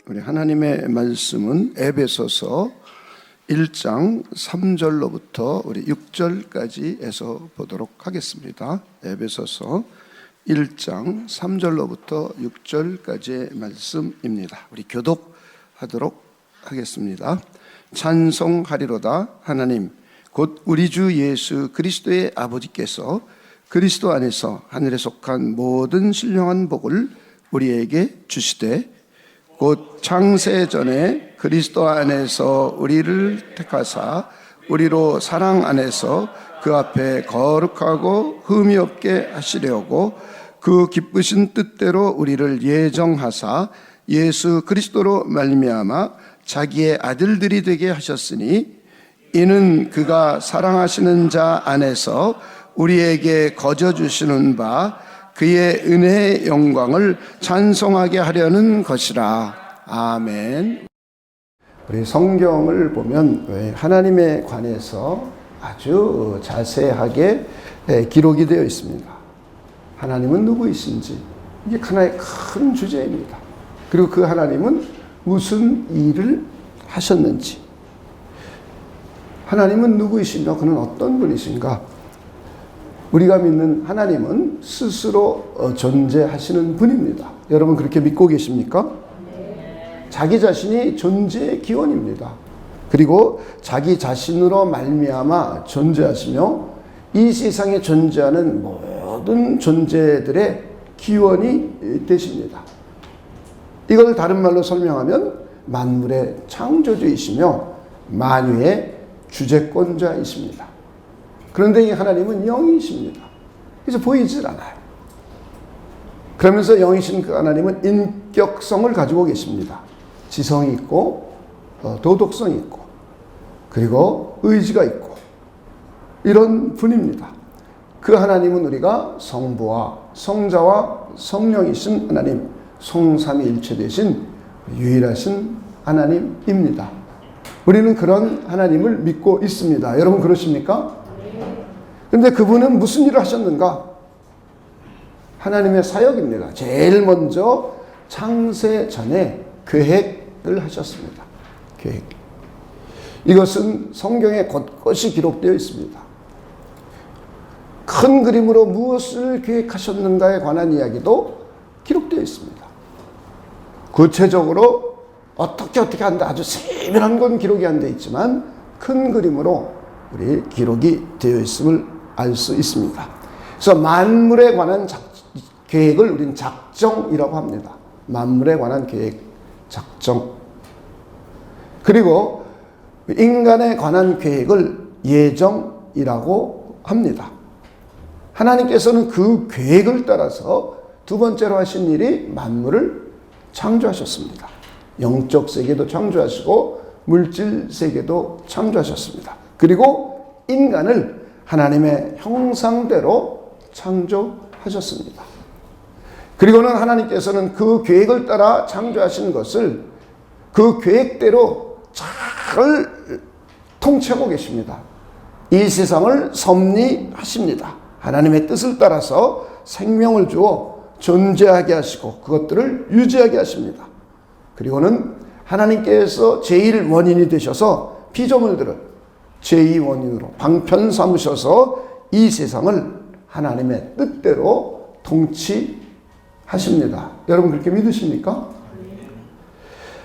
우리 하나님의 말씀은 에베소서 1장 3절로부터 우리 6절까지 해서 보도록 하겠습니다. 에베소서 1장 3절로부터 6절까지의 말씀입니다. 우리 교독하도록 하겠습니다. 찬송하리로다 하나님 곧 우리 주 예수 그리스도의 아버지께서 그리스도 안에서 하늘에 속한 모든 신령한 복을 우리에게 주시되 곧 창세 전에 그리스도 안에서 우리를 택하사 우리로 사랑 안에서 그 앞에 거룩하고 흠이 없게 하시려고 그 기쁘신 뜻대로 우리를 예정하사 예수 그리스도로 말미암아 자기의 아들들이 되게 하셨으니 이는 그가 사랑하시는 자 안에서 우리에게 거저 주시는 바 그의 은혜의 영광을 찬송하게 하려는 것이라. 아멘. 우리 성경을 보면 하나님에 관해서 아주 자세하게 기록이 되어 있습니다. 하나님은 누구이신지 이게 하나의 큰 주제입니다. 그리고 그 하나님은 무슨 일을 하셨는지, 하나님은 누구이신가, 그는 어떤 분이신가. 우리가 믿는 하나님은 스스로 존재하시는 분입니다. 여러분 그렇게 믿고 계십니까? 네. 자기 자신이 존재의 기원입니다. 그리고 자기 자신으로 말미암아 존재하시며 이 세상에 존재하는 모든 존재들의 기원이 되십니다. 이걸 다른 말로 설명하면 만물의 창조주이시며 만유의 주재권자이십니다. 그런데 이 하나님은 영이십니다. 그래서 보이질 않아요. 그러면서 영이신 그 하나님은 인격성을 가지고 계십니다. 지성이 있고 도덕성이 있고 그리고 의지가 있고 이런 분입니다. 그 하나님은 우리가 성부와 성자와 성령이신 하나님, 성삼위일체 되신 유일하신 하나님입니다. 우리는 그런 하나님을 믿고 있습니다. 여러분 그러십니까? 그런데 그분은 무슨 일을 하셨는가? 하나님의 사역입니다. 제일 먼저 창세 전에 계획을 하셨습니다. 계획. 이것은 성경에 곳곳이 기록되어 있습니다. 큰 그림으로 무엇을 계획하셨는가에 관한 이야기도 기록되어 있습니다. 구체적으로 어떻게 한다 아주 세밀한 건 기록이 안 되어 있지만 큰 그림으로 우리 기록이 되어 있음을 알 수 있습니다. 그래서 만물에 관한 계획을 우리는 작정이라고 합니다. 만물에 관한 계획, 작정. 그리고 인간에 관한 계획을 예정이라고 합니다. 하나님께서는 그 계획을 따라서 두 번째로 하신 일이 만물을 창조하셨습니다. 영적 세계도 창조하시고 물질 세계도 창조하셨습니다. 그리고 인간을 하나님의 형상대로 창조하셨습니다. 그리고는 하나님께서는 그 계획을 따라 창조하신 것을 그 계획대로 잘 통치하고 계십니다. 이 세상을 섭리하십니다. 하나님의 뜻을 따라서 생명을 주어 존재하게 하시고 그것들을 유지하게 하십니다. 그리고는 하나님께서 제일 원인이 되셔서 피조물들을 제2원인으로 방편 삼으셔서 이 세상을 하나님의 뜻대로 통치하십니다. 여러분 그렇게 믿으십니까?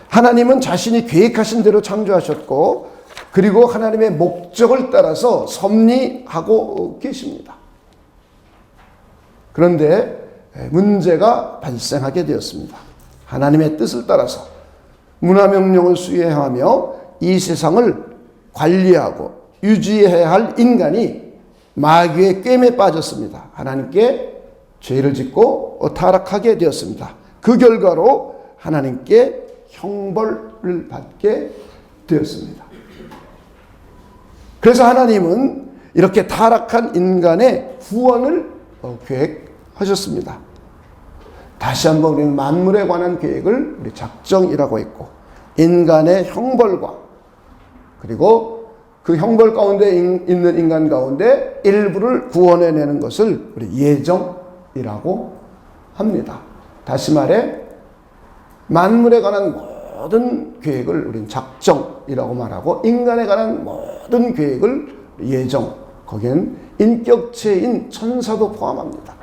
하나님은 자신이 계획하신 대로 창조하셨고 그리고 하나님의 목적을 따라서 섭리하고 계십니다. 그런데 문제가 발생하게 되었습니다. 하나님의 뜻을 따라서 문화명령을 수행하며 이 세상을 관리하고 유지해야 할 인간이 마귀의 꿰매에 빠졌습니다. 하나님께 죄를 짓고 타락하게 되었습니다. 그 결과로 하나님께 형벌을 받게 되었습니다. 그래서 하나님은 이렇게 타락한 인간의 구원을 계획하셨습니다. 다시 한번 우리는 만물에 관한 계획을 우리 작정이라고 했고 인간의 형벌과 그리고 그 형벌 가운데 있는 인간 가운데 일부를 구원해내는 것을 우리 예정이라고 합니다. 다시 말해 만물에 관한 모든 계획을 우리는 작정이라고 말하고, 인간에 관한 모든 계획을 예정, 거기엔 인격체인 천사도 포함합니다.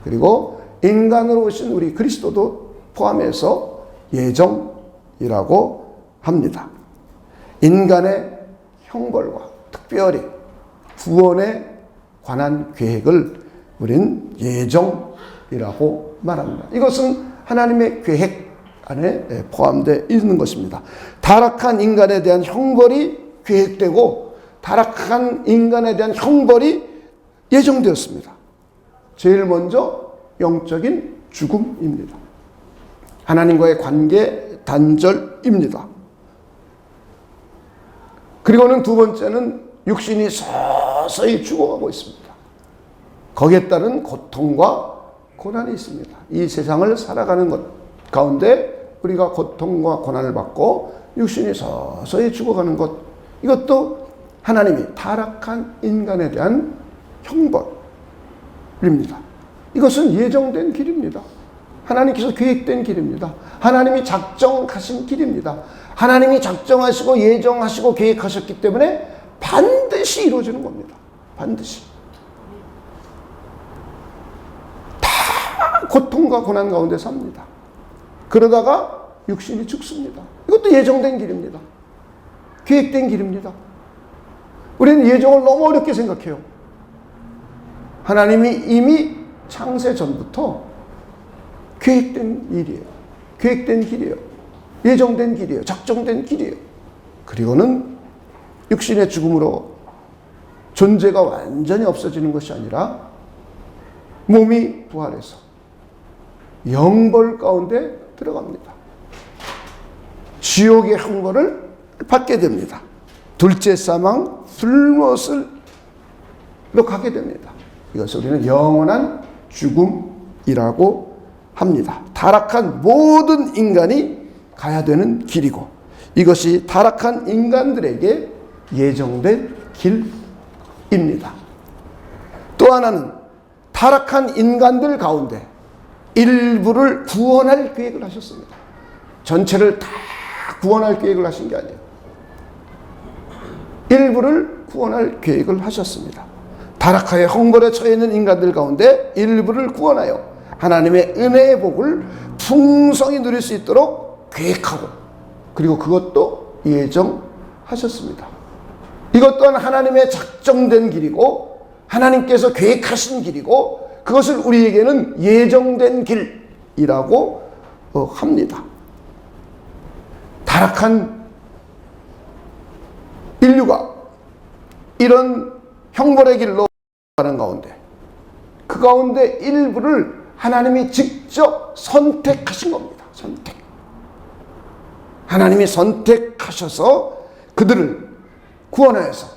그리고 인간으로 오신 우리 그리스도도 포함해서 예정이라고 합니다. 인간의 형벌과 특별히 구원에 관한 계획을 우리는 예정이라고 말합니다. 이것은 하나님의 계획 안에 포함되어 있는 것입니다. 타락한 인간에 대한 형벌이 계획되고 타락한 인간에 대한 형벌이 예정되었습니다. 제일 먼저 영적인 죽음입니다. 하나님과의 관계 단절입니다. 그리고는 두 번째는 육신이 서서히 죽어가고 있습니다. 거기에 따른 고통과 고난이 있습니다. 이 세상을 살아가는 것 가운데 우리가 고통과 고난을 받고 육신이 서서히 죽어가는 것, 이것도 하나님이 타락한 인간에 대한 형벌입니다. 이것은 예정된 길입니다. 하나님께서 계획된 길입니다. 하나님이 작정하신 길입니다. 하나님이 작정하시고 예정하시고 계획하셨기 때문에 반드시 이루어지는 겁니다. 반드시. 다 고통과 고난 가운데 삽니다. 그러다가 육신이 죽습니다. 이것도 예정된 길입니다. 계획된 길입니다. 우리는 예정을 너무 어렵게 생각해요. 하나님이 이미 창세 전부터 계획된 일이에요. 계획된 길이에요. 예정된 길이에요. 작정된 길이에요. 그리고는 육신의 죽음으로 존재가 완전히 없어지는 것이 아니라 몸이 부활해서 영벌 가운데 들어갑니다. 지옥의 형벌을 받게 됩니다. 둘째 사망, 불못으로 가게 됩니다. 이것을 우리는 영원한 죽음이라고 합니다. 타락한 모든 인간이 가야 되는 길이고, 이것이 타락한 인간들에게 예정된 길입니다. 또 하나는 타락한 인간들 가운데 일부를 구원할 계획을 하셨습니다. 전체를 다 구원할 계획을 하신 게 아니에요. 일부를 구원할 계획을 하셨습니다. 타락하여 형벌에 처해 있는 인간들 가운데 일부를 구원하여 하나님의 은혜의 복을 풍성히 누릴 수 있도록 계획하고, 그리고 그것도 예정하셨습니다. 이것 또한 하나님의 작정된 길이고 하나님께서 계획하신 길이고, 그것을 우리에게는 예정된 길이라고 합니다. 타락한 인류가 이런 형벌의 길로 가는 가운데, 그 가운데 일부를 하나님이 직접 선택하신 겁니다. 선택. 하나님이 선택하셔서 그들을 구원하여서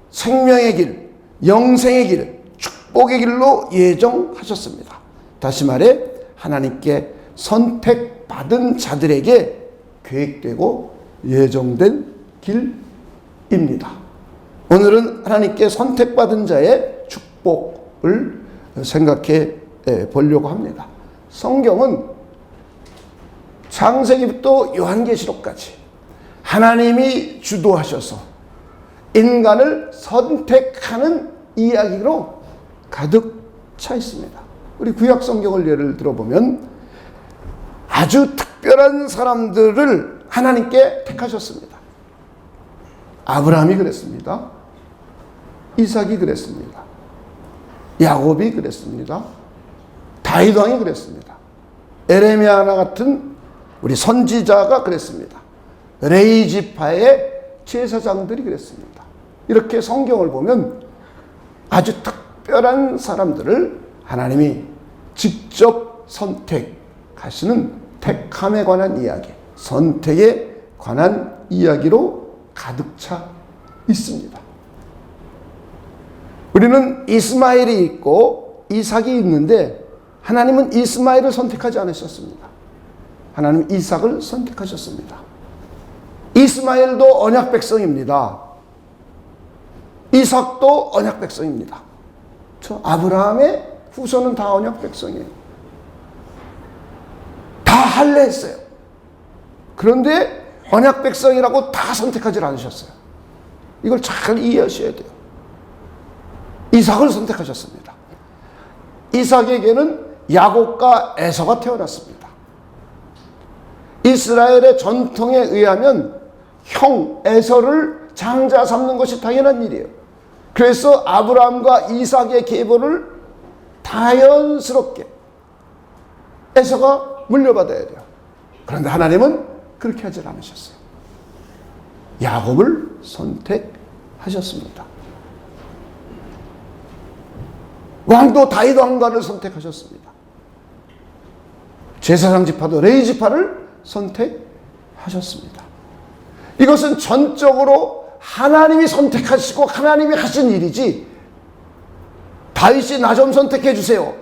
생명의 길, 영생의 길, 축복의 길로 예정하셨습니다. 다시 말해 하나님께 선택받은 자들에게 계획되고 예정된 길입니다. 오늘은 하나님께 선택받은 자의 축복을 생각해 보려고 합니다. 성경은 창세기부터 요한계시록까지 하나님이 주도하셔서 인간을 선택하는 이야기로 가득 차 있습니다. 우리 구약 성경을 예를 들어보면 아주 특별한 사람들을 하나님께 택하셨습니다. 아브라함이 그랬습니다. 이삭이 그랬습니다. 야곱이 그랬습니다. 다윗 왕이 그랬습니다. 에레미야 같은 우리 선지자가 그랬습니다. 레위 지파의 제사장들이 그랬습니다. 이렇게 성경을 보면 아주 특별한 사람들을 하나님이 직접 선택하시는 택함에 관한 이야기, 선택에 관한 이야기로 가득 차 있습니다. 우리는 이스마엘이 있고 이삭이 있는데 하나님은 이스마엘을 선택하지 않으셨습니다. 하나님은 이삭을 선택하셨습니다. 이스마엘도 언약 백성입니다. 이삭도 언약 백성입니다. 저 아브라함의 후손은 다 언약 백성이에요. 다 할례했어요. 그런데 언약 백성이라고 다 선택하지 않으셨어요. 이걸 잘 이해하셔야 돼요. 이삭을 선택하셨습니다. 이삭에게는 야곱과 에서가 태어났습니다. 이스라엘의 전통에 의하면 형 에서를 장자 삼는 것이 당연한 일이에요. 그래서 아브라함과 이삭의 계보를 자연스럽게 에서가 물려받아야 돼요. 그런데 하나님은 그렇게 하지 않으셨어요. 야곱을 선택하셨습니다. 왕도 다윗 왕가를 선택하셨습니다. 제사장 지파도 레위 지파를 선택하셨습니다. 이것은 전적으로 하나님이 선택하시고 하나님이 하신 일이지, 다윗이 나 좀 선택해 주세요,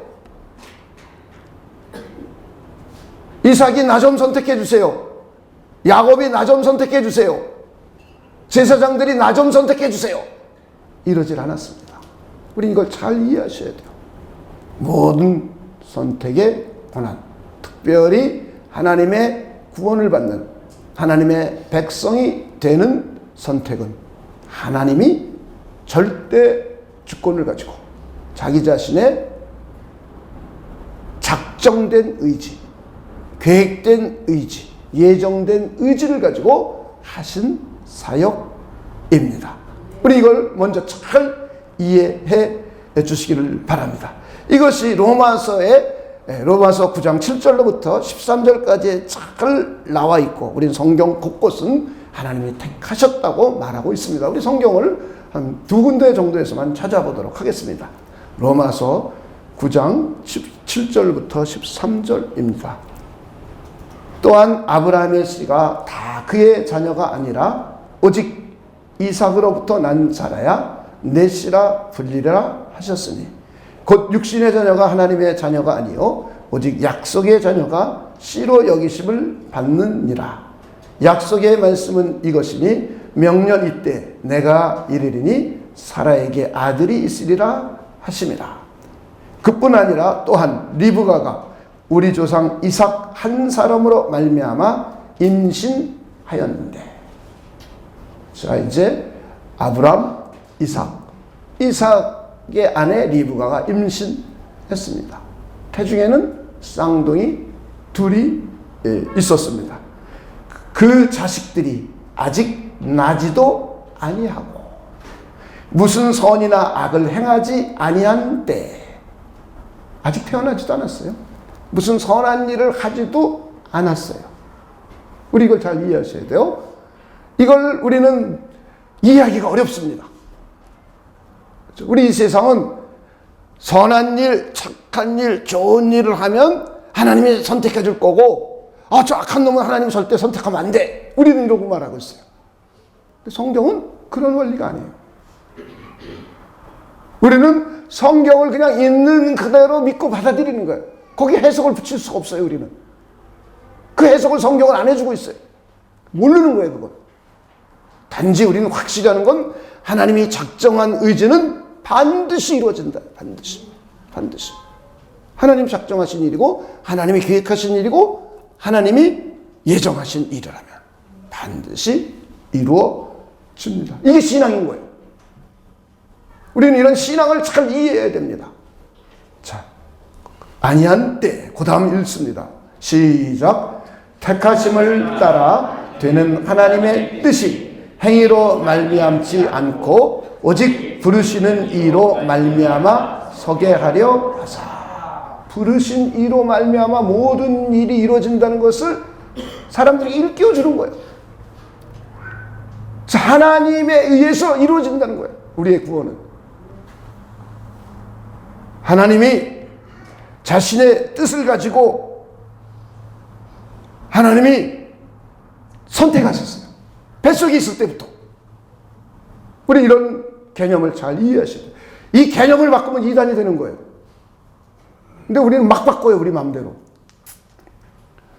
이삭이 나 좀 선택해 주세요, 야곱이 나 좀 선택해 주세요, 제사장들이 나 좀 선택해 주세요, 이러질 않았습니다. 우리 이걸 잘 이해하셔야 돼요. 모든 선택의 권한, 특별히 하나님의 구원을 받는 하나님의 백성이 되는 선택은 하나님이 절대 주권을 가지고 자기 자신의 작정된 의지, 계획된 의지, 예정된 의지를 가지고 하신 사역입니다. 우리 이걸 먼저 잘 이해해 주시기를 바랍니다. 이것이 로마서 9장 7절로부터 13절까지 잘 나와 있고, 우리는 성경 곳곳은 하나님이 택하셨다고 말하고 있습니다. 우리 성경을 한 두 군데 정도에서만 찾아보도록 하겠습니다. 로마서 9장 7절부터 13절입니다. 또한 아브라함의 씨가 다 그의 자녀가 아니라 오직 이삭으로부터 난 자라야 내 씨라 불리라 하셨으니, 곧 육신의 자녀가 하나님의 자녀가 아니요 오직 약속의 자녀가 씨로 여기심을 받느니라. 약속의 말씀은 이것이니 명년 이때 내가 이르리니 사라에게 아들이 있으리라 하심이라. 그뿐 아니라 또한 리브가가 우리 조상 이삭 한 사람으로 말미암아 임신하였는데. 자, 이제 아브람, 이삭의 아내 리브가가 임신했습니다. 태중에는 쌍둥이 둘이 있었습니다. 그 자식들이 아직 나지도 아니하고 무슨 선이나 악을 행하지 아니한 때, 아직 태어나지도 않았어요. 무슨 선한 일을 하지도 않았어요. 우리 이걸 잘 이해하셔야 돼요. 이걸 우리는 이해하기가 어렵습니다. 우리 이 세상은 선한 일, 착한 일, 좋은 일을 하면 하나님이 선택해 줄 거고, 저 악한 놈은 하나님 절대 선택하면 안 돼, 우리는 이러고 말하고 있어요. 근데 성경은 그런 원리가 아니에요. 우리는 성경을 그냥 있는 그대로 믿고 받아들이는 거예요. 거기에 해석을 붙일 수가 없어요. 우리는 그 해석을 성경은 안 해주고 있어요. 모르는 거예요. 그건 단지 우리는 확실히 하는 건 하나님이 작정한 의지는 반드시 이루어진다. 반드시 하나님 작정하신 일이고, 하나님이 계획하신 일이고, 하나님이 예정하신 일이라면 반드시 이루어집니다. 이게 신앙인 거예요. 우리는 이런 신앙을 잘 이해해야 됩니다. 자, 아니한 때, 그 다음 읽습니다. 시작. 택하심을 따라 되는 하나님의 뜻이 행위로 말미암지 않고 오직 부르시는 이로 말미암아 서게 하려 하사. 부르신 이로 말미암아 모든 일이 이루어진다는 것을 사람들에게 일깨워 주는 거예요. 자, 하나님에 의해서 이루어진다는 거예요. 우리의 구원은 하나님이 자신의 뜻을 가지고 하나님이 선택하셨어요. 뱃속에 있을 때부터. 우리 이런 개념을 잘 이해하셔야 돼요. 이 개념을 바꾸면 이단이 되는 거예요. 근데 우리는 막 바꿔요. 우리 마음대로.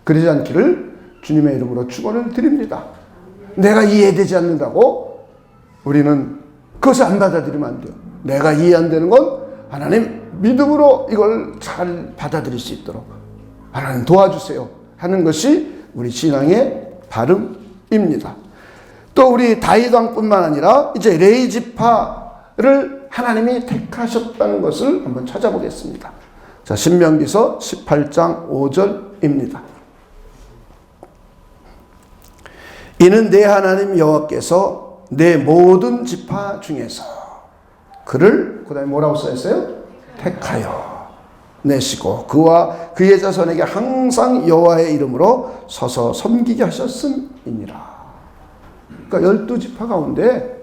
그러지 않기를 주님의 이름으로 축원을 드립니다. 내가 이해되지 않는다고 우리는 그것을 안 받아들이면 안 돼요. 내가 이해 안 되는 건 하나님 믿음으로 이걸 잘 받아들일 수 있도록 하나님 도와주세요 하는 것이 우리 신앙의 발음입니다. 또 우리 다윗 왕뿐만 아니라 이제 레위 지파를 하나님이 택하셨다는 것을 한번 찾아보겠습니다. 자, 신명기서 18장 5절입니다. 이는 내 하나님 여호와께서 내 모든 지파 중에서 그를, 그 다음에 뭐라고 써있어요? 택하여 내시고 그와 그의 자손에게 항상 여호와의 이름으로 서서 섬기게 하셨음이니라. 그러니까 12지파 가운데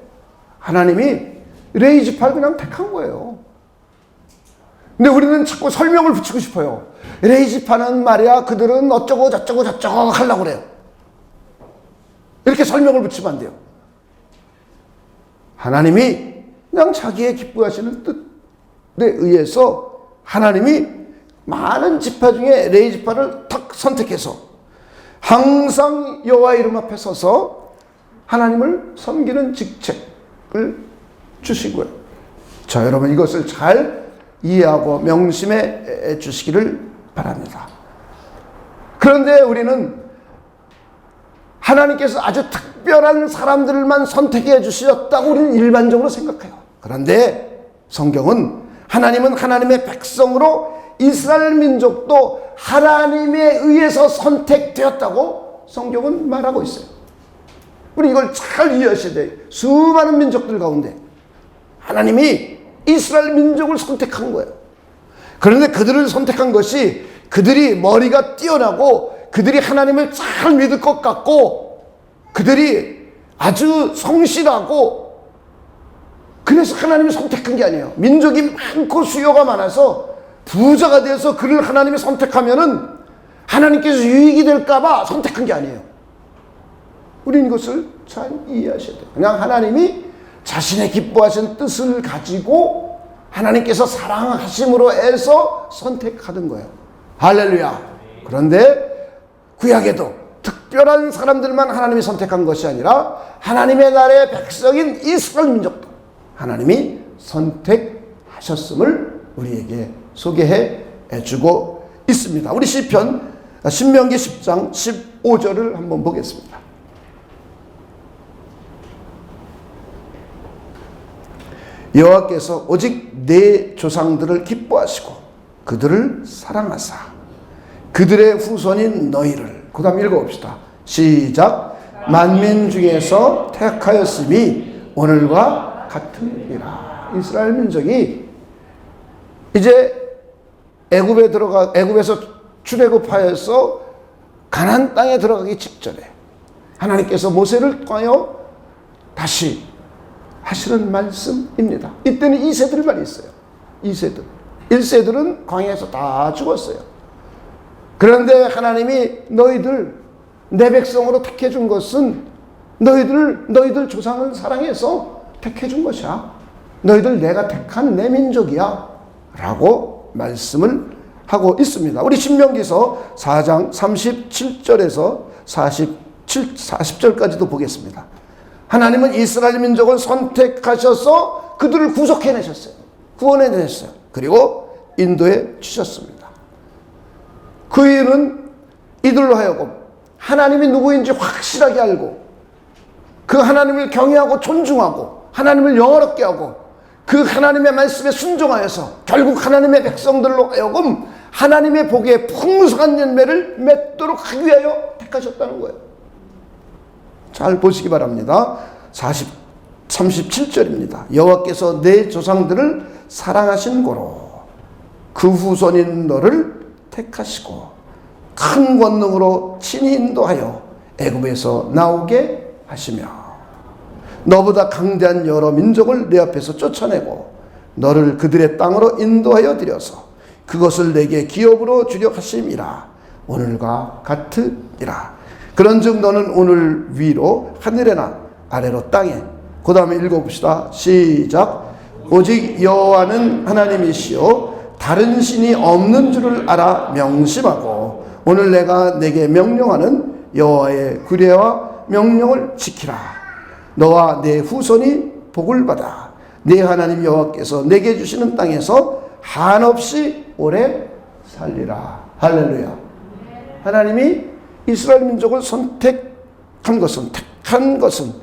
하나님이 레위 지파를 그냥 택한 거예요. 근데 우리는 자꾸 설명을 붙이고 싶어요. 레위 지파는 말이야, 그들은 어쩌고 저쩌고 저쩌고 하려고 그래요. 이렇게 설명을 붙이면 안 돼요. 하나님이 그냥 자기의 기뻐하시는 뜻에 의해서 하나님이 많은 지파 중에 레위 지파를 탁 선택해서 항상 여호와 이름 앞에 서서 하나님을 섬기는 직책을 주신 거예요. 자, 여러분 이것을 잘 이해하고 명심해 주시기를 바랍니다. 그런데 우리는 하나님께서 아주 특별한 사람들만 선택해 주셨다고 우리는 일반적으로 생각해요. 그런데 성경은 하나님은 하나님의 백성으로 이스라엘 민족도 하나님에 의해서 선택되었다고 성경은 말하고 있어요. 우리 이걸 잘 이해하셔야 돼요. 수많은 민족들 가운데 하나님이 이스라엘 민족을 선택한 거예요. 그런데 그들을 선택한 것이 그들이 머리가 뛰어나고 그들이 하나님을 잘 믿을 것 같고 그들이 아주 성실하고 그래서 하나님이 선택한 게 아니에요. 민족이 많고 수요가 많아서 부자가 돼서 그를 하나님이 선택하면은 하나님께서 유익이 될까봐 선택한 게 아니에요. 우리는 이것을 잘 이해하셔야 돼요. 그냥 하나님이 자신의 기뻐하신 뜻을 가지고 하나님께서 사랑하심으로 해서 선택하던 거예요. 할렐루야. 그런데 구약에도 특별한 사람들만 하나님이 선택한 것이 아니라 하나님의 나라의 백성인 이스라엘 민족도 하나님이 선택하셨음을 우리에게 소개해 주고 있습니다. 우리 시편 신명기 10장 15절을 한번 보겠습니다. 여호와께서 오직 내 조상들을 기뻐하시고 그들을 사랑하사 그들의 후손인 너희를, 그 다음 읽어봅시다. 시작. 만민 중에서 택하였음이 오늘과 같으리라. 이스라엘 민족이 이제 애굽에서 출애굽하여서 가나안 땅에 들어가기 직전에 하나님께서 모세를 통하여 다시 하시는 말씀입니다. 이때는 2세들만 있어요. 2세들. 1세들은 광야에서 다 죽었어요. 그런데 하나님이 너희들 내 백성으로 택해준 것은 너희들 조상을 사랑해서 택해준 것이야. 너희들 내가 택한 내 민족이야 라고 말씀을 하고 있습니다. 우리 신명기서 4장 37절에서 40절까지도 보겠습니다. 하나님은 이스라엘 민족을 선택하셔서 그들을 구속해내셨어요. 구원해내셨어요. 그리고 인도해 주셨습니다. 그 이유는 이들로 하여금 하나님이 누구인지 확실하게 알고 그 하나님을 경외하고 존중하고 하나님을 영화롭게 하고 그 하나님의 말씀에 순종하여서 결국 하나님의 백성들로 하여금 하나님의 복에 풍성한 열매를 맺도록 하기 위하여 택하셨다는 거예요. 잘 보시기 바랍니다. 37절입니다. 여호와께서 내 조상들을 사랑하신 고로 그 후손인 너를 택하시고 큰 권능으로 친히 인도하여 애굽에서 나오게 하시며 너보다 강대한 여러 민족을 내 앞에서 쫓아내고 너를 그들의 땅으로 인도하여 들여서 그것을 내게 기업으로 주려 하심이라. 오늘과 같으리라. 그런즉 너는 오늘 위로 하늘에나 아래로 땅에. 그 다음에 읽어봅시다. 시작. 오직 여호와는 하나님이시요 다른 신이 없는 줄을 알아 명심하고 오늘 내가 내게 명령하는 여호와의 규례와 명령을 지키라. 너와 내 후손이 복을 받아 내 하나님 여호와께서 내게 주시는 땅에서 한없이 오래 살리라. 할렐루야. 하나님이 이스라엘 민족을 선택해 택한 것은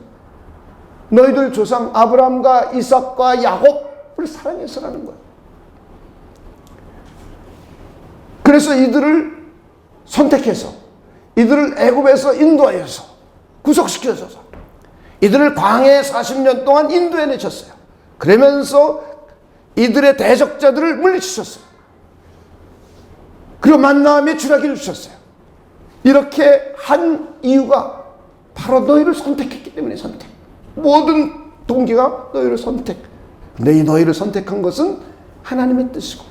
너희들 조상 아브라함과 이삭과 야곱을 사랑해서라는 거예요. 그래서 이들을 선택해서 이들을 애굽에서 인도하여서 구속시켜줘서 이들을 광야에 40년 동안 인도해내셨어요. 그러면서 이들의 대적자들을 물리치셨어요. 그리고 만나며 주라기를 주셨어요. 이렇게 한 이유가 바로 너희를 선택했기 때문에 선택. 모든 동기가 너희를 선택. 근데 이 너희를 선택한 것은 하나님의 뜻이고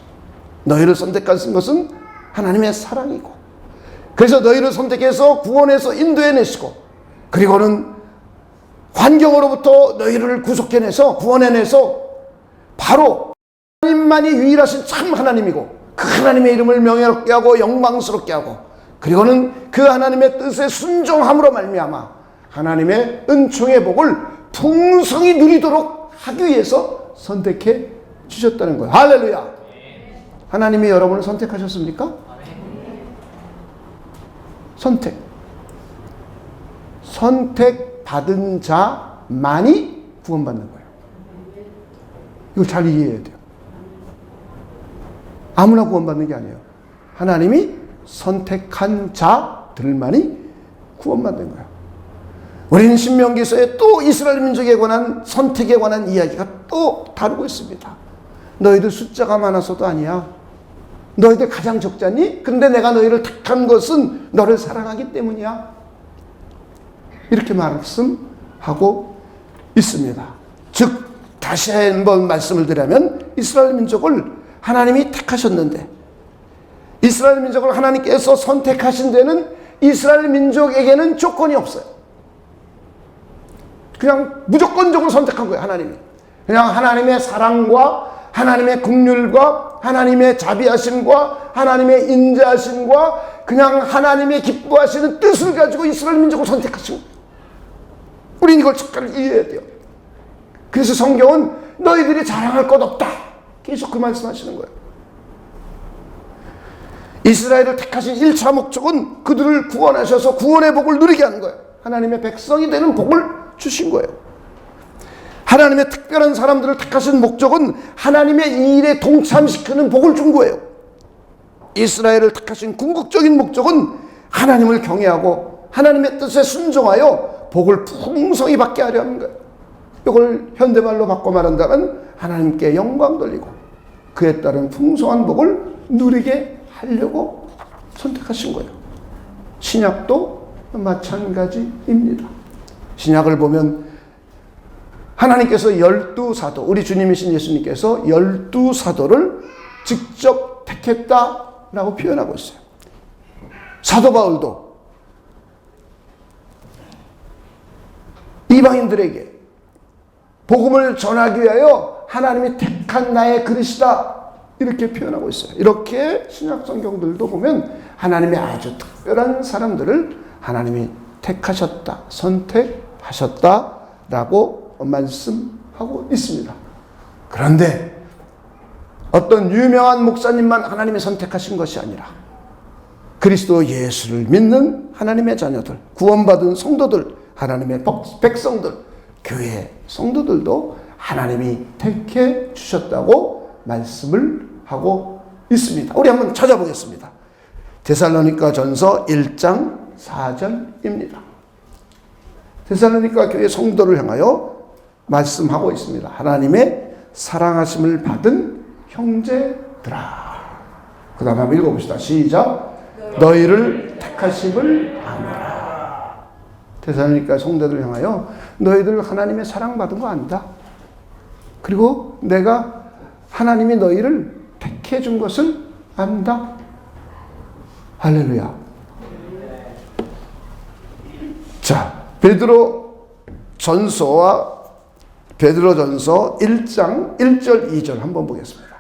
너희를 선택한 것은 하나님의 사랑이고 그래서 너희를 선택해서 구원해서 인도해내시고 그리고는 환경으로부터 너희를 구속해내서 구원해내서 바로 하나님만이 유일하신 참 하나님이고 그 하나님의 이름을 명예롭게 하고 영광스럽게 하고 그리고는 그 하나님의 뜻에 순종함으로 말미암아 하나님의 은총의 복을 풍성히 누리도록 하기 위해서 선택해 주셨다는 거예요. 할렐루야. 하나님이 여러분을 선택하셨습니까? 선택받은 자만이 구원받는 거예요. 이걸 잘 이해해야 돼요. 아무나 구원받는 게 아니에요. 하나님이 선택한 자들만이 구원받는 거예요. 우리는 신명기서에 또 이스라엘 민족에 관한 선택에 관한 이야기가 또 다루고 있습니다. 너희들 숫자가 많아서도 아니야. 너희들 가장 적잖니? 그런데 내가 너희를 택한 것은 너를 사랑하기 때문이야. 이렇게 말씀하고 있습니다. 즉 다시 한번 말씀을 드리면 이스라엘 민족을 하나님이 택하셨는데 이스라엘 민족을 하나님께서 선택하신 데는 이스라엘 민족에게는 조건이 없어요. 그냥 무조건적으로 선택한 거예요. 하나님이. 그냥 하나님의 사랑과 하나님의 긍휼과 하나님의 자비하심과 하나님의 인자하심과 그냥 하나님의 기뻐하시는 뜻을 가지고 이스라엘 민족을 선택하신 거예요. 우리는 이걸 잘 이해해야 돼요. 그래서 성경은 너희들이 자랑할 것 없다. 계속 그 말씀하시는 거예요. 이스라엘을 택하신 1차 목적은 그들을 구원하셔서 구원의 복을 누리게 하는 거예요. 하나님의 백성이 되는 복을 주신 거예요. 하나님의 특별한 사람들을 택하신 목적은 하나님의 일에 동참시키는 복을 준 거예요. 이스라엘을 택하신 궁극적인 목적은 하나님을 경외하고 하나님의 뜻에 순종하여 복을 풍성히 받게 하려 하는 거예요. 이걸 현대말로 바꿔 말한다면 하나님께 영광 돌리고 그에 따른 풍성한 복을 누리게 하려고 선택하신 거예요. 신약도 마찬가지입니다. 신약을 보면 하나님께서 12사도, 우리 주님이신 예수님께서 12사도를 직접 택했다라고 표현하고 있어요. 사도 바울도 이방인들에게 복음을 전하기 위하여 하나님이 택한 나의 그릇이다 이렇게 표현하고 있어요. 이렇게 신약 성경들도 보면 하나님의 아주 특별한 사람들을 하나님이 택하셨다, 선택하셨다라고 말씀하고 있습니다. 그런데 어떤 유명한 목사님만 하나님이 선택하신 것이 아니라 그리스도 예수를 믿는 하나님의 자녀들, 구원받은 성도들, 하나님의 백성들, 교회 성도들도 하나님이 택해 주셨다고 말씀을 하고 있습니다. 우리 한번 찾아보겠습니다. 데살로니가 전서 1장 4절입니다. 데살로니가 교회 성도를 향하여 말씀하고 있습니다. 하나님의 사랑하심을 받은 형제들아. 그 다음에 한번 읽어봅시다. 시작. 너희를 택하심을 아노라. 데살로니가 성도들을 향하여 너희들 하나님의 사랑받은 거 안다. 그리고 내가 하나님이 너희를 택해 준 것을 안다. 할렐루야. 자, 베드로 전서 1장 1절 2절 한번 보겠습니다.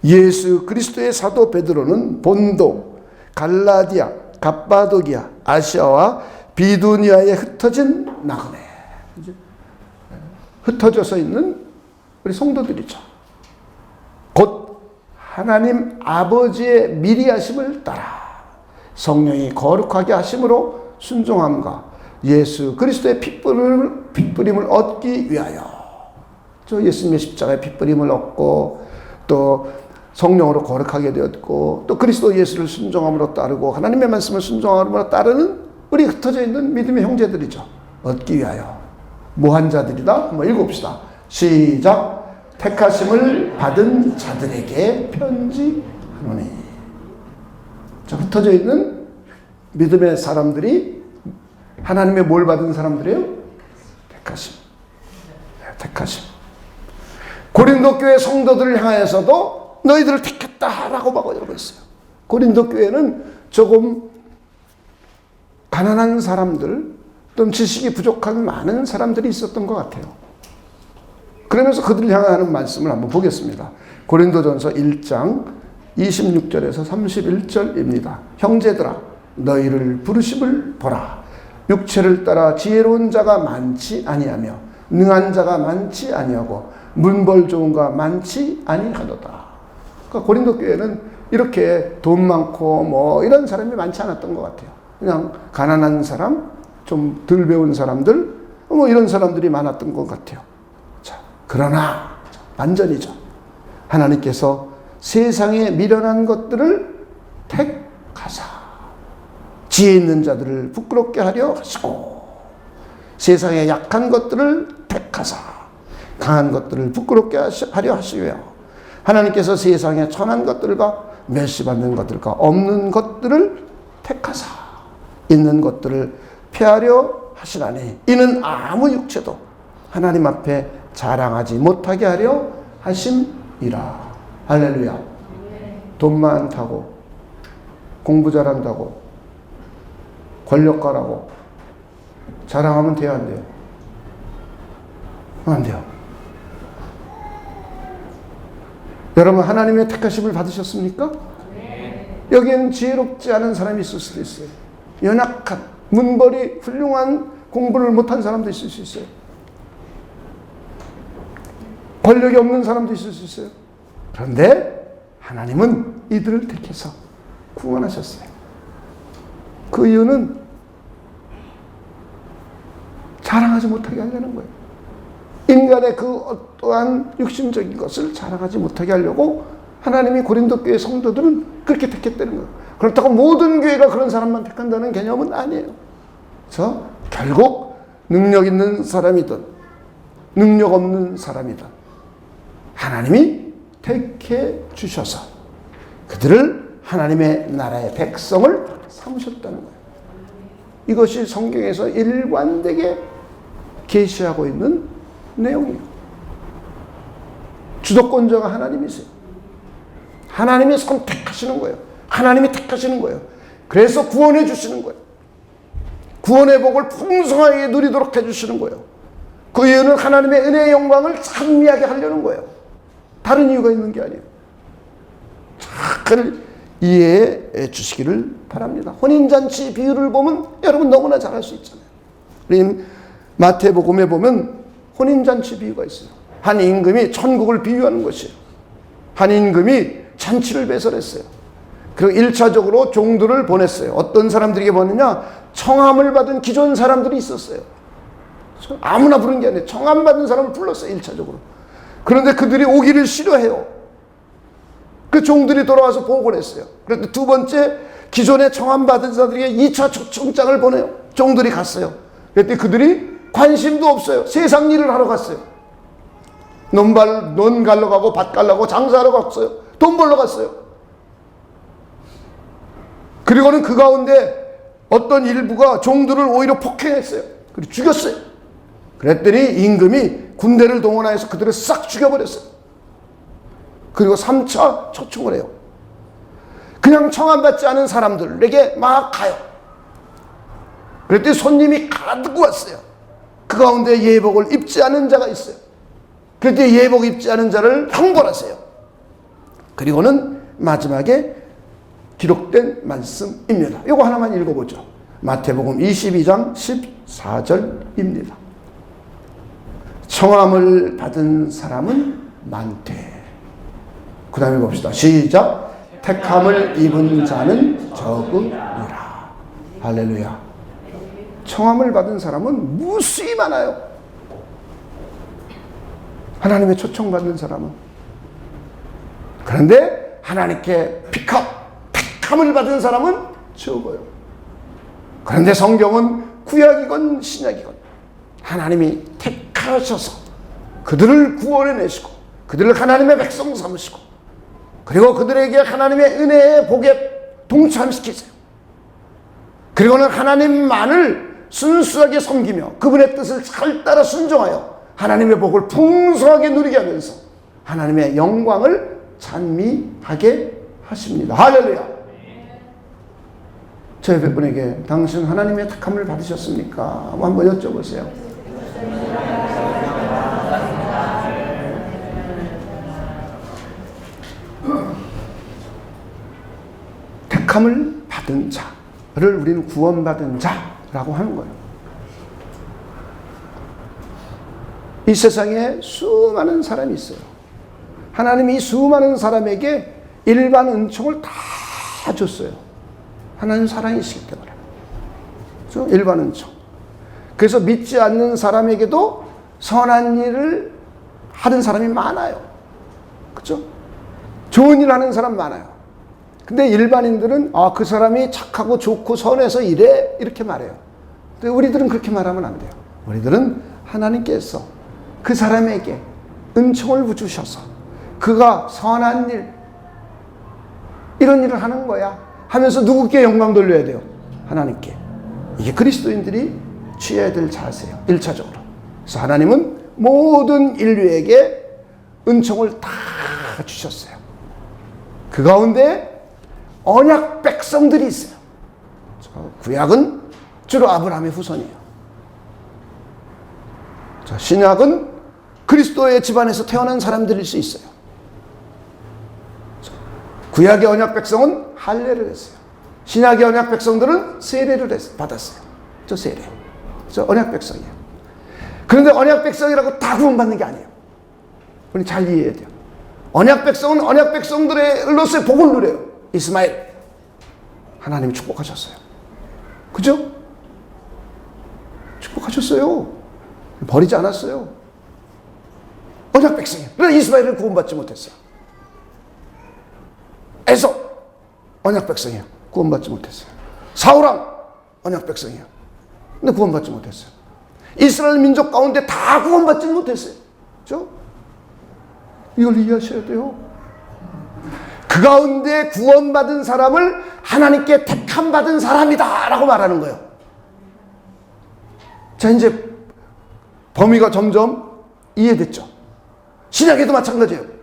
예수 그리스도의 사도 베드로는 본도, 갈라디아, 갑바도기아, 아시아와 비두니아에 흩어진 나그네, 흩어져서 있는 우리 성도들이죠. 곧 하나님 아버지의 미리 하심을 따라 성령이 거룩하게 하심으로 순종함과 예수 그리스도의 핏부림을 얻기 위하여, 저 예수님의 십자가의 핏부림을 얻고 또 성령으로 거룩하게 되었고 또 그리스도 예수를 순종함으로 따르고 하나님의 말씀을 순종함으로 따르는 우리 흩어져 있는 믿음의 형제들이죠. 얻기 위하여 뭐한 자들이다? 한번 읽어봅시다. 시작. 택하심을 받은 자들에게 편지하노니. 저 흩어져 있는 믿음의 사람들이 하나님의 뭘 받은 사람들이에요? 택하심. 택하심. 고린도 교회 성도들을 향하여서도 너희들을 택했다라고 막 이러고 있어요. 고린도 교회는 조금 가난한 사람들, 좀 지식이 부족한 많은 사람들이 있었던 것 같아요. 그러면서 그들을 향하는 말씀을 한번 보겠습니다. 고린도전서 1장 26절에서 31절입니다. 형제들아, 너희를 부르심을 보라. 육체를 따라 지혜로운 자가 많지 아니하며 능한 자가 많지 아니하고 문벌 좋은 자가 많지 아니하도다. 그러니까 고린도 교회는 이렇게 돈 많고 뭐 이런 사람이 많지 않았던 것 같아요. 그냥 가난한 사람, 좀 덜 배운 사람들, 뭐 이런 사람들이 많았던 것 같아요. 자, 그러나 반전이죠. 하나님께서 세상에 미련한 것들을 택하사 지혜 있는 자들을 부끄럽게 하려 하시고, 세상에 약한 것들을 택하사 강한 것들을 부끄럽게 하려 하시고요. 하나님께서 세상에 천한 것들과 멸시받는 것들과 없는 것들을 택하사 있는 것들을 폐하려 하시나니, 이는 아무 육체도 하나님 앞에 자랑하지 못하게 하려 하심이라. 할렐루야. 돈 많다고, 공부 잘한다고, 권력가라고 자랑하면 돼요, 안 돼요? 안 돼요. 여러분, 하나님의 택하심을 받으셨습니까? 여기에는 지혜롭지 않은 사람이 있을 수도 있어요. 연약한, 문벌이 훌륭한 공부를 못한 사람도 있을 수 있어요. 권력이 없는 사람도 있을 수 있어요. 그런데 하나님은 이들을 택해서 구원하셨어요. 그 이유는 자랑하지 못하게 하려는 거예요. 인간의 그 어떠한 육신적인 것을 자랑하지 못하게 하려고 하나님이 고린도 교회 성도들은 그렇게 택했다는 거예요. 그렇다고 모든 교회가 그런 사람만 택한다는 개념은 아니에요. 그래서 결국 능력 있는 사람이든 능력 없는 사람이든 하나님이 택해 주셔서 그들을 하나님의 나라의 백성을 삼으셨다는 거예요. 이것이 성경에서 일관되게 계시하고 있는 내용이에요. 주도권자가 하나님이세요. 하나님이 선택하시는 거예요. 하나님이 택하시는 거예요. 그래서 구원해 주시는 거예요. 구원의 복을 풍성하게 누리도록 해주시는 거예요. 그 이유는 하나님의 은혜의 영광을 찬미하게 하려는 거예요. 다른 이유가 있는 게 아니에요. 잘 이해해 주시기를 바랍니다. 혼인잔치 비유를 보면 여러분 너무나 잘 알 수 있잖아요. 우리 마태복음에 보면 혼인잔치 비유가 있어요. 한 임금이 천국을 비유하는 것이에요. 한 임금이 잔치를 배설했어요. 그리고 1차적으로 종들을 보냈어요. 어떤 사람들에게 보냈냐? 청함을 받은 기존 사람들이 있었어요. 아무나 부른 게 아니에요. 청함 받은 사람을 불렀어요. 1차적으로. 그런데 그들이 오기를 싫어해요. 그 종들이 돌아와서 보고를 했어요. 그런데 두 번째, 기존에 청함 받은 자들에게 2차 초청장을 보내요. 종들이 갔어요. 그랬더니 그들이 관심도 없어요. 세상 일을 하러 갔어요. 논 갈러 가고 밭 갈러 가고 장사하러 갔어요. 돈 벌러 갔어요. 그리고는 그 가운데 어떤 일부가 종들을 오히려 폭행했어요. 그리고 죽였어요. 그랬더니 임금이 군대를 동원해서 그들을 싹 죽여버렸어요. 그리고 3차 초청을 해요. 그냥 청함받지 않은 사람들에게 막 가요. 그랬더니 손님이 가득 왔어요. 그 가운데 예복을 입지 않은 자가 있어요. 그랬더니 예복 입지 않은 자를 형벌하세요. 그리고는 마지막에 기록된 말씀입니다. 이거 하나만 읽어보죠. 마태복음 22장 14절입니다. 청함을 받은 사람은 많되, 그 다음에 봅시다. 시작. 택함을 입은 자는 적으리라. 할렐루야. 청함을 받은 사람은 무수히 많아요. 하나님의 초청받는 사람은. 그런데 하나님께 택함을 받은 사람은 적어요. 그런데 성경은 구약이건 신약이건 하나님이 택하셔서 그들을 구원해내시고 그들을 하나님의 백성 삼으시고 그리고 그들에게 하나님의 은혜의 복에 동참시키세요. 그리고는 하나님만을 순수하게 섬기며 그분의 뜻을 잘 따라 순종하여 하나님의 복을 풍성하게 누리게 하면서 하나님의 영광을 찬미하게 하십니다. 할렐루야. 저 옆에 분에게 당신 하나님의 택함을 받으셨습니까? 한번 여쭤보세요. 택함을 받은 자를 우리는 구원받은 자라고 하는 거예요. 이 세상에 수많은 사람이 있어요. 하나님이 수많은 사람에게 일반 은총을 다 줬어요. 하나님 사랑이시기 때문에. 그렇죠? 일반 은총. 그래서 믿지 않는 사람에게도 선한 일을 하는 사람이 많아요. 그렇죠? 좋은 일 하는 사람 많아요. 근데 일반인들은 그 사람이 착하고 좋고 선해서 이래 이렇게 말해요. 근데 우리들은 그렇게 말하면 안 돼요. 우리들은 하나님께서 그 사람에게 은총을 주셔서 그가 선한 일 이런 일을 하는 거야 하면서 누구께 영광 돌려야 돼요? 하나님께. 이게 그리스도인들이 취해야 될 자세예요. 1차적으로. 그래서 하나님은 모든 인류에게 은총을 다 주셨어요. 그 가운데 언약 백성들이 있어요. 구약은 주로 아브라함의 후손이에요. 신약은 그리스도의 집안에서 태어난 사람들일 수 있어요. 구약의 언약 백성은 할례를 했어요. 신약의 언약 백성들은 세례를 받았어요. 저 세례. 저 언약 백성이에요. 그런데 언약 백성이라고 다 구원받는 게 아니에요. 우리 잘 이해해야 돼요. 언약 백성은 언약 백성들로서의 복을 누려요. 이스마엘. 하나님이 축복하셨어요. 그죠? 축복하셨어요. 버리지 않았어요. 언약 백성이에요. 그러나 이스마엘은 구원받지 못했어요. 에서 언약 백성이에요. 구원받지 못했어요. 사울왕 언약 백성이에요. 근데 구원받지 못했어요. 이스라엘 민족 가운데 다 구원받지 못했어요. 그렇죠? 이걸 이해하셔야 돼요. 그 가운데 구원받은 사람을 하나님께 택함 받은 사람이다 라고 말하는 거예요. 자, 이제 범위가 점점 이해됐죠. 신약에도 마찬가지예요.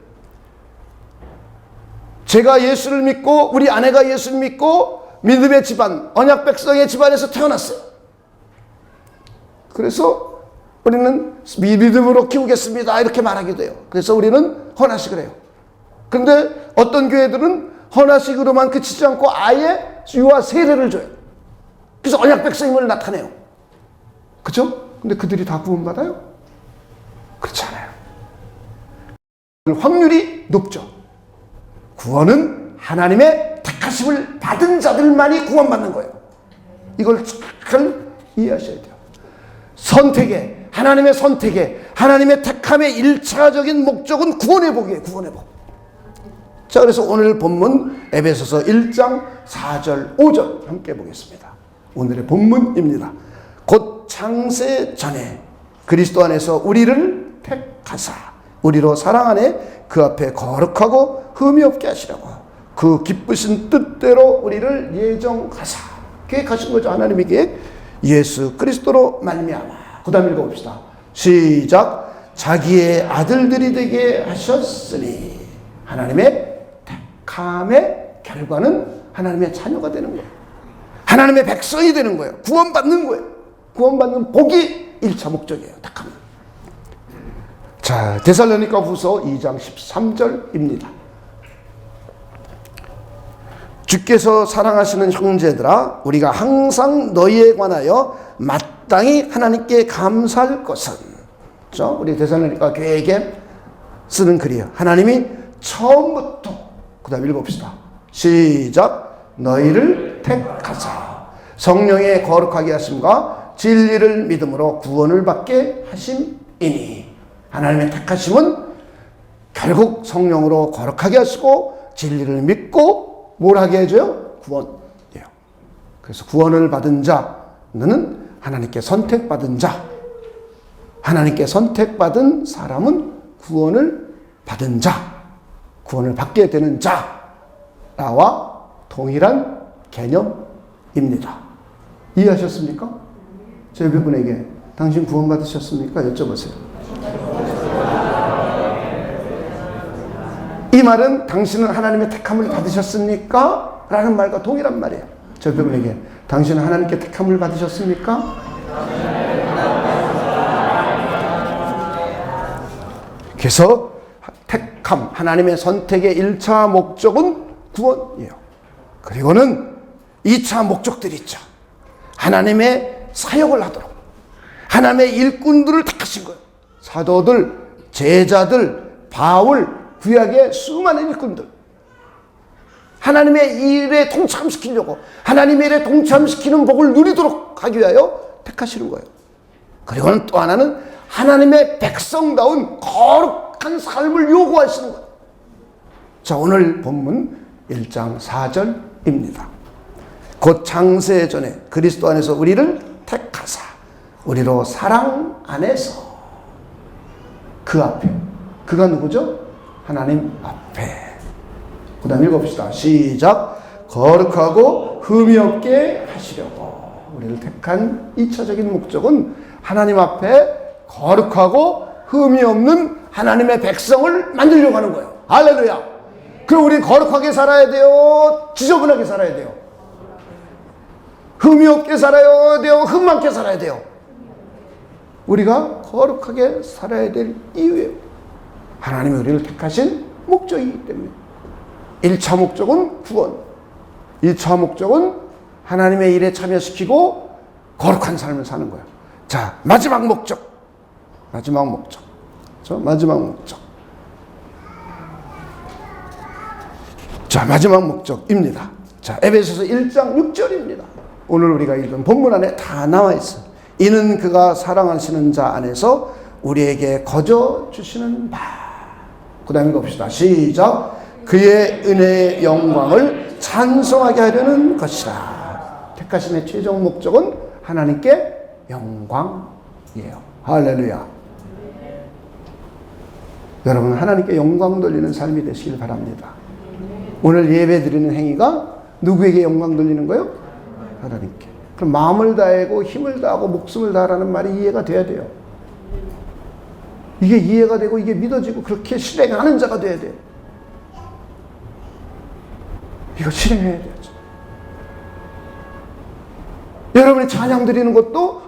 제가 예수를 믿고 우리 아내가 예수를 믿고 믿음의 집안, 언약 백성의 집안에서 태어났어요. 그래서 우리는 믿음으로 키우겠습니다 이렇게 말하게 돼요. 그래서 우리는 헌화식을 해요. 그런데 어떤 교회들은 헌화식으로만 그치지 않고 아예 유아 세례를 줘요. 그래서 언약 백성임을 나타내요. 그렇죠? 근데 그들이 다 구원받아요? 그렇지 않아요. 확률이 높죠. 구원은 하나님의 택하심을 받은 자들만이 구원받는 거예요. 이걸 잘 이해하셔야 돼요. 선택에, 하나님의 선택에, 하나님의 택함의 1차적인 목적은 구원의 복이에요. 구원의 복. 자, 그래서 오늘 본문 에베소서 1장 4절 5절 함께 보겠습니다. 오늘의 본문입니다. 곧 창세 전에 그리스도 안에서 우리를 택하사 우리로 사랑 안에 그 앞에 거룩하고 흠이 없게 하시라고 그 기쁘신 뜻대로 우리를 예정하사 계획하신 거죠. 하나님의 계획. 예수 그리스도로 말미암아. 그 다음 읽어봅시다. 시작. 자기의 아들들이 되게 하셨으니. 하나님의 택함의 결과는 하나님의 자녀가 되는 거예요. 하나님의 백성이 되는 거예요. 구원받는 거예요. 구원받는 복이 1차 목적이에요. 택함은. 자, 데살로니가 후서 2장 13절입니다. 주께서 사랑하시는 형제들아, 우리가 항상 너희에 관하여 마땅히 하나님께 감사할 것은, 그렇죠? 우리 데살로니가 교회에게 쓰는 글이에요. 하나님이 처음부터, 그 다음 읽어봅시다. 시작. 너희를 택하사 성령의 거룩하게 하심과 진리를 믿음으로 구원을 받게 하심이니. 하나님의 택하심은 결국 성령으로 거룩하게 하시고 진리를 믿고 뭘 하게 해줘요? 구원이에요. 그래서 구원을 받은 자는 하나님께 선택받은 자, 하나님께 선택받은 사람은 구원을 받은 자, 구원을 받게 되는 자와 동일한 개념입니다. 이해하셨습니까? 제 옆에 분에게 당신 구원 받으셨습니까? 여쭤보세요. 이 말은 당신은 하나님의 택함을 받으셨습니까? 라는 말과 동일한 말이에요. 저 옆에 분에게 당신은 하나님께 택함을 받으셨습니까? 그래서 택함, 하나님의 선택의 1차 목적은 구원이에요. 그리고는 2차 목적들이 있죠. 하나님의 사역을 하도록 하나님의 일꾼들을 택하신 거예요. 사도들, 제자들, 바울, 구약의 수많은 일꾼들, 하나님의 일에 동참시키려고, 하나님의 일에 동참시키는 복을 누리도록 하기 위하여 택하시는 거예요. 그리고는 또 하나는 하나님의 백성다운 거룩한 삶을 요구하시는 거예요. 자, 오늘 본문 1장 4절입니다. 곧 창세전에 그리스도 안에서 우리를 택하사 우리로 사랑 안에서, 그 앞에, 그가 누구죠? 하나님 앞에. 그 다음 읽어봅시다. 시작. 거룩하고 흠이 없게 하시려고. 우리를 택한 2차적인 목적은 하나님 앞에 거룩하고 흠이 없는 하나님의 백성을 만들려고 하는 거예요. 할렐루야. 그럼 우리는 거룩하게 살아야 돼요? 지저분하게 살아야 돼요? 흠이 없게 살아야 돼요? 흠 많게 살아야 돼요? 우리가 거룩하게 살아야 될 이유예요. 하나님이 우리를 택하신 목적이기 때문에. 1차 목적은 구원, 2차 목적은 하나님의 일에 참여시키고 거룩한 삶을 사는 거예요. 자, 마지막 목적. 마지막 목적. 자, 마지막 목적입니다. 자, 에베소서 1장 6절입니다. 오늘 우리가 읽은 본문 안에 다 나와 있어요. 이는 그가 사랑하시는 자 안에서 우리에게 거저 주시는 바. 그 다음에 봅시다. 시작. 그의 은혜의 영광을 찬송하게 하려는 것이라. 택하심의 최종 목적은 하나님께 영광이에요. 할렐루야. 여러분, 하나님께 영광 돌리는 삶이 되시길 바랍니다. 오늘 예배 드리는 행위가 누구에게 영광 돌리는 거예요? 하나님께. 그럼 마음을 다하고 힘을 다하고 목숨을 다하라는 말이 이해가 돼야 돼요. 이게 이해가 되고 이게 믿어지고 그렇게 실행하는 자가 돼야 돼요. 이거 실행해야 되죠. 여러분이 찬양 드리는 것도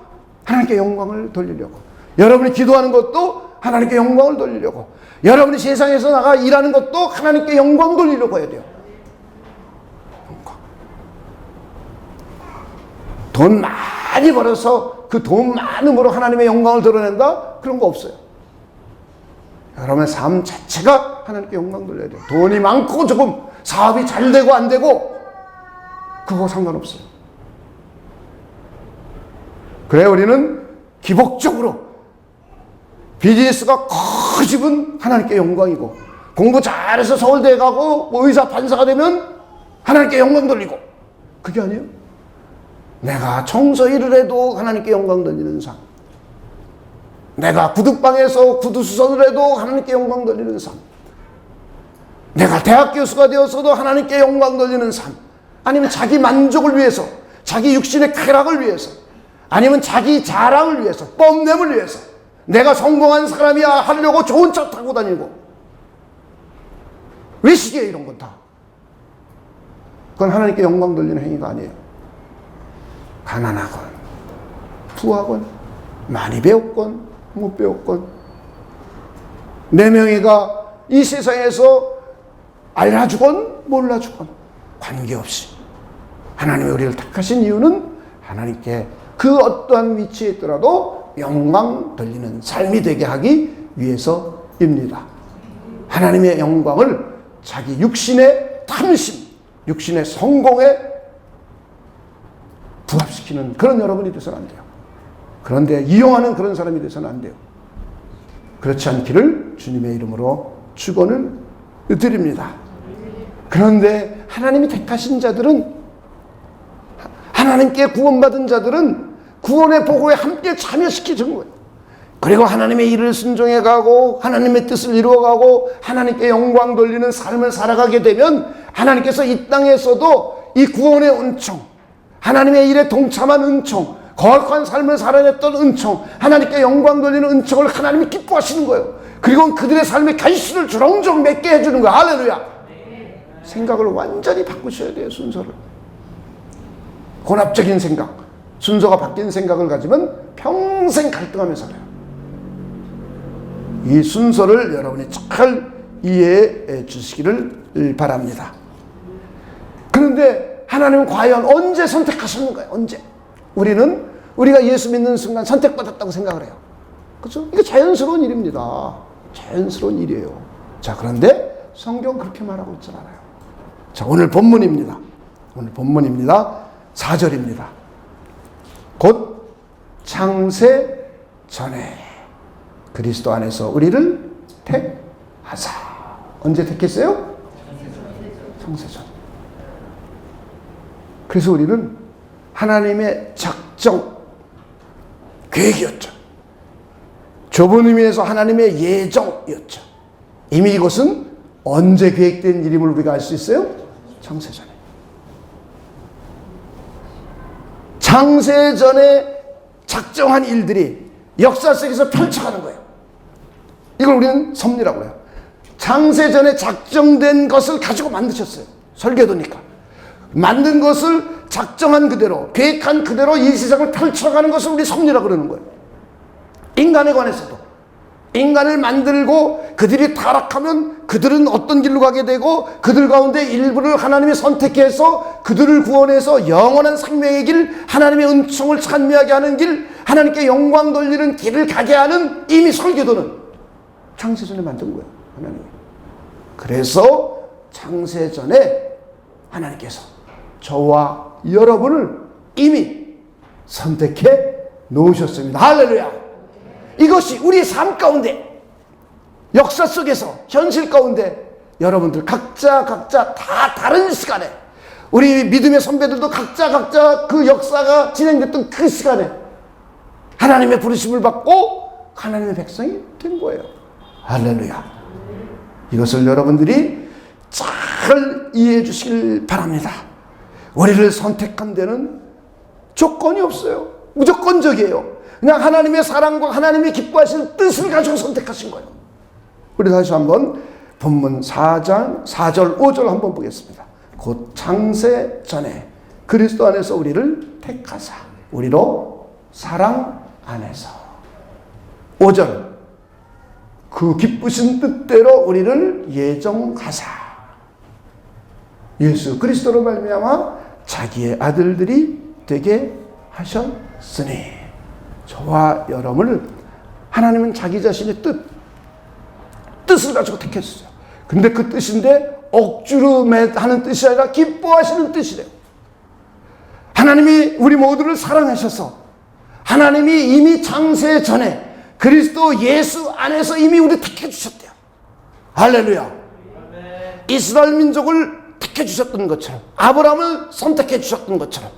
하나님께 영광을 돌리려고, 여러분이 기도하는 것도 하나님께 영광을 돌리려고, 여러분이 세상에서 나가 일하는 것도 하나님께 영광 돌리려고 해야 돼요. 영광. 돈 많이 벌어서 그 돈 많음으로 하나님의 영광을 드러낸다? 그런 거 없어요. 여러분의 삶 자체가 하나님께 영광 돌려야 돼요. 돈이 많고 조금, 사업이 잘 되고 안 되고 그거 상관없어요. 그래, 우리는 기복적으로 비즈니스가 커지면 하나님께 영광이고, 공부 잘해서 서울대에 가고 뭐 의사 판사가 되면 하나님께 영광 돌리고, 그게 아니에요. 내가 청소 일을 해도 하나님께 영광 돌리는 삶, 내가 구두방에서 구두수선을 해도 하나님께 영광 돌리는 삶, 내가 대학 교수가 되어서도 하나님께 영광 돌리는 삶, 아니면 자기 만족을 위해서, 자기 육신의 쾌락을 위해서, 아니면 자기 자랑을 위해서, 뽐냄을 위해서 내가 성공한 사람이야 하려고 좋은 차 타고 다니고, 왜 시기에 이런 건 다? 그건 하나님께 영광 돌리는 행위가 아니에요. 가난하건 부하건 많이 배웠건 못 배웠건, 내 명예가 이 세상에서 알아주건 몰라주건 관계없이 하나님이 우리를 택하신 이유는 하나님께 그 어떠한 위치에 있더라도 영광 돌리는 삶이 되게 하기 위해서입니다. 하나님의 영광을 자기 육신의 탐심, 육신의 성공에 부합시키는 그런 여러분이 되서는 안 돼요. 그런데 이용하는 그런 사람이 돼서는 안 돼요. 그렇지 않기를 주님의 이름으로 축원을 드립니다. 그런데 하나님이 택하신 자들은, 하나님께 구원받은 자들은 구원의 보고에 함께 참여시키는 거예요. 그리고 하나님의 일을 순종해 가고 하나님의 뜻을 이루어가고 하나님께 영광 돌리는 삶을 살아가게 되면 하나님께서 이 땅에서도 이 구원의 은총, 하나님의 일에 동참한 은총, 거룩한 삶을 살아냈던 은총, 하나님께 영광 돌리는 은총을 하나님이 기뻐하시는 거예요. 그리고 그들의 삶에 결실을 주렁주렁 맺게 해주는 거예요. 할렐루야. 생각을 완전히 바꾸셔야 돼요. 순서를. 혼합적인 생각, 순서가 바뀐 생각을 가지면 평생 갈등하며 살아요. 이 순서를 여러분이 잘 이해해 주시기를 바랍니다. 그런데 하나님은 과연 언제 선택하셨는가요? 언제? 우리가 예수 믿는 순간 선택받았다고 생각을 해요. 그렇죠? 이게 자연스러운 일입니다. 자연스러운 일이에요. 자, 그런데 성경 그렇게 말하고 있지 않아요. 자, 오늘 본문입니다. 4절입니다. 곧 창세 전에 그리스도 안에서 우리를 택하사. 언제 택했어요? 창세 전. 그래서 우리는 하나님의 작정, 계획이었죠. 좁은 의미에서 하나님의 예정이었죠. 이미 이것은 언제 계획된 일임을 우리가 알 수 있어요? 창세전에. 창세전에 작정한 일들이 역사 속에서 펼쳐가는 거예요. 이걸 우리는 섭리라고 해요. 창세전에 작정된 것을 가지고 만드셨어요. 설계도니까. 만든 것을 작정한 그대로, 계획한 그대로 이 세상을 펼쳐가는 것을 우리 섭리라고 그러는 거예요. 인간에 관해서도. 인간을 만들고 그들이 타락하면 그들은 어떤 길로 가게 되고 그들 가운데 일부를 하나님이 선택해서 그들을 구원해서 영원한 생명의 길, 하나님의 은총을 찬미하게 하는 길, 하나님께 영광 돌리는 길을 가게 하는 이미 설계도는 창세전에 만든 거예요. 하나님이. 그래서 창세전에 하나님께서 저와 여러분을 이미 선택해 놓으셨습니다. 할렐루야. 이것이 우리의 삶 가운데, 역사 속에서, 현실 가운데 여러분들 각자 다 다른 시간에, 우리 믿음의 선배들도 각자 그 역사가 진행됐던 그 시간에 하나님의 부르심을 받고 하나님의 백성이 된 거예요. 할렐루야. 이것을 여러분들이 잘 이해해 주시길 바랍니다. 우리를 선택한 데는 조건이 없어요. 무조건적이에요. 그냥 하나님의 사랑과 하나님의 기뻐하시는 뜻을 가지고 선택하신 거예요. 우리 다시 한번 본문 4절, 5절 한번 보겠습니다. 곧 창세 전에 그리스도 안에서 우리를 택하사 우리로 사랑 안에서. 5절 그 기쁘신 뜻대로 우리를 예정하사 예수 그리스도로 말미암아 자기의 아들들이 되게 하셨으니. 저와 여러분을 하나님은 자기 자신의 뜻을 가지고 택했어요. 근데 그 뜻인데 억지로 하는 뜻이 아니라 기뻐하시는 뜻이래요. 하나님이 우리 모두를 사랑하셔서 하나님이 이미 창세 전에 그리스도 예수 안에서 이미 우리 택해 주셨대요. 할렐루야. 이스라엘 민족을 택해 주셨던 것처럼, 아브라함을 선택해 주셨던 것처럼,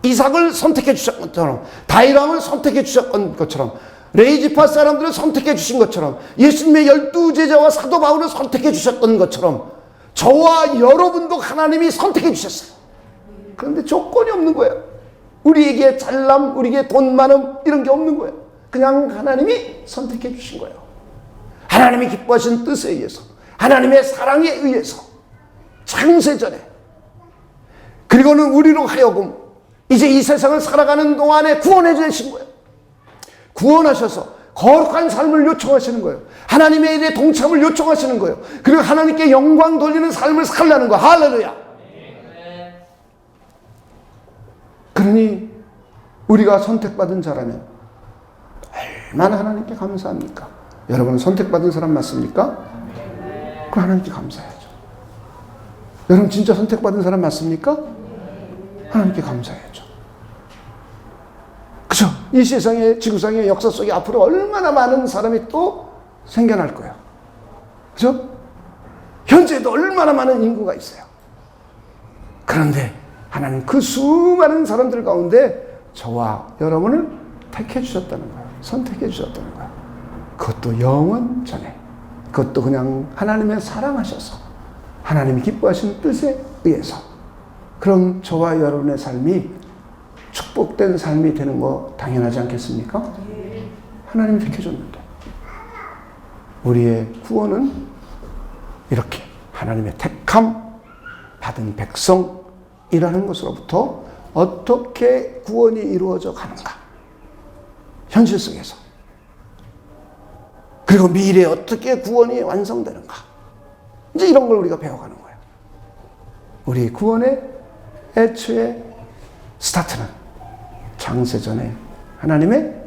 이삭을 선택해 주셨던 것처럼, 다윗왕을 선택해 주셨던 것처럼, 레이지파 사람들을 선택해 주신 것처럼, 예수님의 12제자와 사도 바울을 선택해 주셨던 것처럼 저와 여러분도 하나님이 선택해 주셨어요. 그런데 조건이 없는 거예요. 우리에게 잘남, 우리에게 돈 많음 이런 게 없는 거예요. 그냥 하나님이 선택해 주신 거예요. 하나님이 기뻐하신 뜻에 의해서, 하나님의 사랑에 의해서 창세전에. 그리고는 우리로 하여금 이제 이 세상을 살아가는 동안에 구원해 주신 거예요. 구원하셔서 거룩한 삶을 요청하시는 거예요. 하나님의 일에 동참을 요청하시는 거예요. 그리고 하나님께 영광 돌리는 삶을 살라는 거예요. 할렐루야. 그러니 우리가 선택받은 자라면 얼마나 하나님께 감사합니까? 여러분은 선택받은 사람 맞습니까? 그럼 하나님께 감사해야죠. 여러분 진짜 선택받은 사람 맞습니까? 하나님께 감사해야죠. 그죠? 이 세상의 지구상의 역사 속에 앞으로 얼마나 많은 사람이 또 생겨날 거예요. 그죠? 현재도 얼마나 많은 인구가 있어요. 그런데 하나님 그 수많은 사람들 가운데 저와 여러분을 택해 주셨다는 거예요. 선택해 주셨다는 거예요. 그것도 영원 전에. 그것도 그냥 하나님의 사랑하셔서 하나님이 기뻐하시는 뜻에 의해서. 그럼 저와 여러분의 삶이 축복된 삶이 되는 거 당연하지 않겠습니까? 하나님이 택해 줬는데. 우리의 구원은 이렇게 하나님의 택함 받은 백성이라는 것으로부터 어떻게 구원이 이루어져 가는가? 현실 속에서. 그리고 미래에 어떻게 구원이 완성되는가? 이제 이런 걸 우리가 배워가는 거예요. 우리 구원의 애초의 스타트는 창세전에 하나님의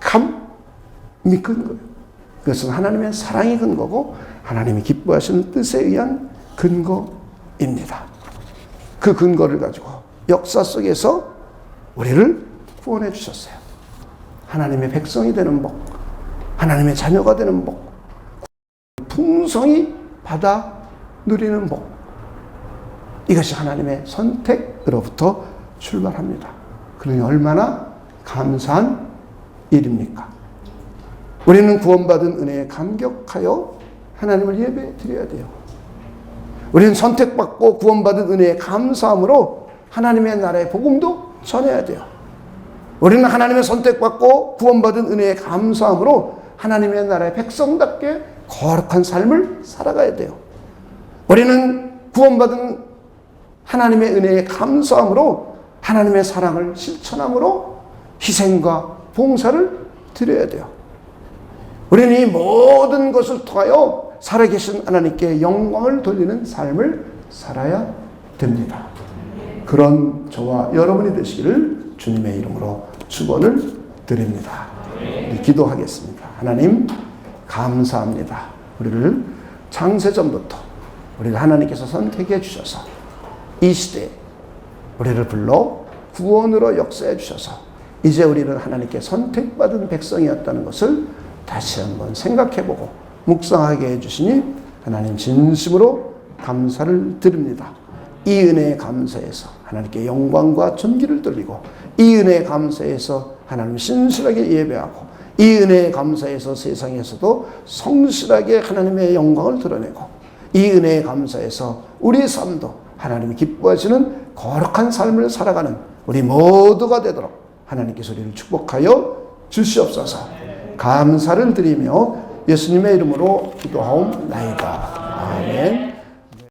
택함이 근거예요. 그것은 하나님의 사랑이 근거고 하나님이 기뻐하시는 뜻에 의한 근거입니다. 그 근거를 가지고 역사 속에서 우리를 구원해 주셨어요. 하나님의 백성이 되는 복, 하나님의 자녀가 되는 복, 풍성히 받아 누리는 복, 이것이 하나님의 선택으로부터 출발합니다. 그러니 얼마나 감사한 일입니까? 우리는 구원받은 은혜에 감격하여 하나님을 예배 드려야 돼요. 우리는 선택받고 구원받은 은혜에 감사함으로 하나님의 나라의 복음도 전해야 돼요. 우리는 하나님의 선택받고 구원받은 은혜에 감사함으로 하나님의 나라의 백성답게 거룩한 삶을 살아가야 돼요. 우리는 구원받은 하나님의 은혜에 감사함으로 하나님의 사랑을 실천함으로 희생과 봉사를 드려야 돼요. 우리는 이 모든 것을 통하여 살아계신 하나님께 영광을 돌리는 삶을 살아야 됩니다. 그런 저와 여러분이 되시기를 주님의 이름으로 축원을 드립니다. 우리 기도하겠습니다. 하나님 감사합니다. 우리를 창세전부터 우리를 하나님께서 선택해 주셔서 이 시대에 우리를 불러 구원으로 역사해 주셔서 이제 우리는 하나님께 선택받은 백성이었다는 것을 다시 한번 생각해보고 묵상하게 해주시니 하나님 진심으로 감사를 드립니다. 이 은혜에 감사해서 하나님께 영광과 존귀를 돌리고 이 은혜에 감사해서 하나님 신실하게 예배하고 이 은혜에 감사해서 세상에서도 성실하게 하나님의 영광을 드러내고 이 은혜에 감사해서 우리의 삶도 하나님이 기뻐하시는 거룩한 삶을 살아가는 우리 모두가 되도록 하나님께서 우리를 축복하여 주시옵소서. 감사를 드리며 예수님의 이름으로 기도하옵나이다. 아멘.